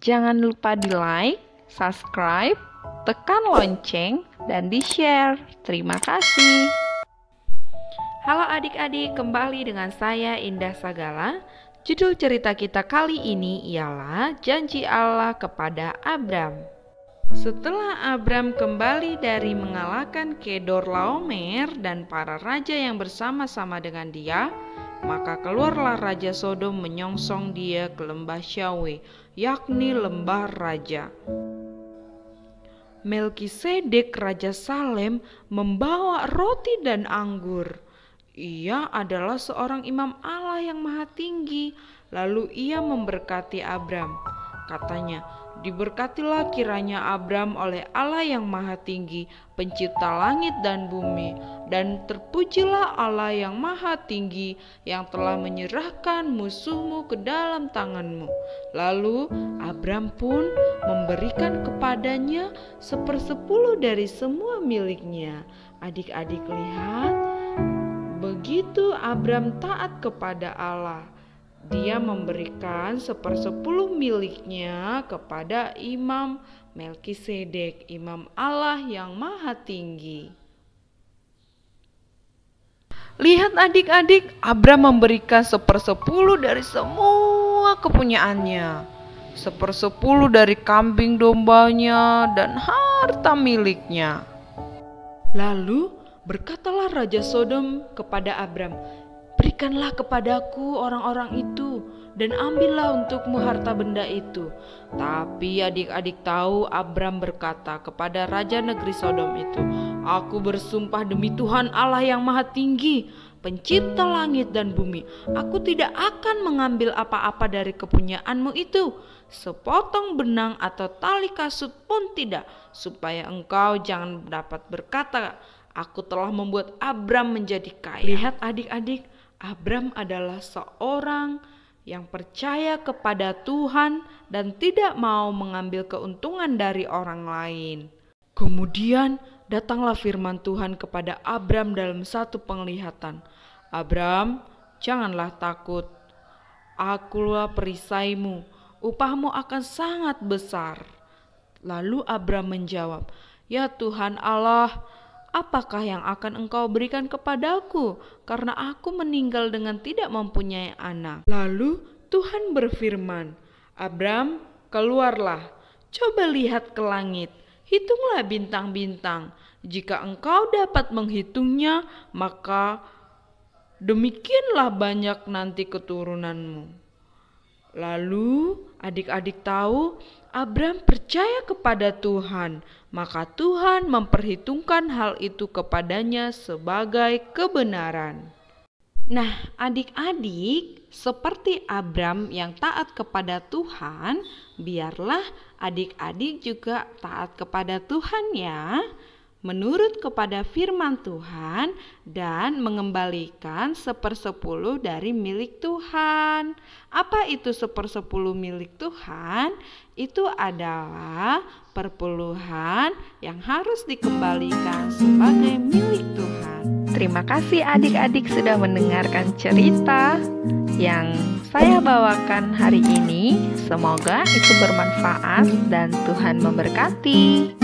Jangan lupa di like, subscribe, tekan lonceng, dan di-share. Terima kasih. Halo adik-adik, kembali dengan saya Indah Sagala. Judul cerita kita kali ini ialah Janji Allah kepada Abram. Setelah Abram kembali dari mengalahkan Kedorlaomer dan para raja yang bersama-sama dengan dia, maka keluarlah Raja Sodom menyongsong dia ke lembah Syawe, yakni lembah raja. Melkisedek Raja Salem membawa roti dan anggur. Ia adalah seorang imam Allah yang maha tinggi. Lalu ia memberkati Abram. Katanya, diberkatilah kiranya Abram oleh Allah yang maha tinggi, pencipta langit dan bumi, dan terpujilah Allah yang maha tinggi yang telah menyerahkan musuhmu ke dalam tanganmu. Lalu Abram pun memberikan kepadanya 1/10 dari semua miliknya. Adik-adik lihat, begitu Abram taat kepada Allah, dia memberikan 1/10 miliknya kepada Imam Melkisedek, imam Allah yang maha tinggi. Lihat adik-adik, Abram memberikan 1/10 dari semua kepunyaannya, 1/10 dari kambing dombanya dan harta miliknya. Lalu berkatalah Raja Sodom kepada Abram, "Berikanlah kepadaku orang-orang itu dan ambillah untukmu harta benda itu." Tapi adik-adik tahu Abram berkata kepada Raja negeri Sodom itu, "Aku bersumpah demi Tuhan Allah yang maha tinggi, pencipta langit dan bumi, aku tidak akan mengambil apa-apa dari kepunyaanmu itu, sepotong benang atau tali kasut pun tidak, supaya engkau jangan dapat berkata, aku telah membuat Abram menjadi kaya." Lihat adik-adik, Abram adalah seorang yang percaya kepada Tuhan dan tidak mau mengambil keuntungan dari orang lain. Kemudian datanglah firman Tuhan kepada Abram dalam satu penglihatan. "Abram, janganlah takut. Akulah perisaimu, upahmu akan sangat besar." Lalu Abram menjawab, "Ya Tuhan Allah, apakah yang akan engkau berikan kepadaku, karena aku meninggal dengan tidak mempunyai anak?" Lalu Tuhan berfirman, "Abram, keluarlah, coba lihat ke langit, hitunglah bintang-bintang. Jika engkau dapat menghitungnya, maka demikianlah banyak nanti keturunanmu." Lalu adik-adik tahu Abram percaya kepada Tuhan, maka Tuhan memperhitungkan hal itu kepadanya sebagai kebenaran. Nah, adik-adik, seperti Abram yang taat kepada Tuhan, biarlah adik-adik juga taat kepada Tuhan ya, menurut kepada firman Tuhan dan mengembalikan 1/10 dari milik Tuhan. Apa itu 1/10 milik Tuhan? Itu adalah perpuluhan yang harus dikembalikan sebagai milik Tuhan. Terima kasih adik-adik sudah mendengarkan cerita yang saya bawakan hari ini. Semoga itu bermanfaat dan Tuhan memberkati.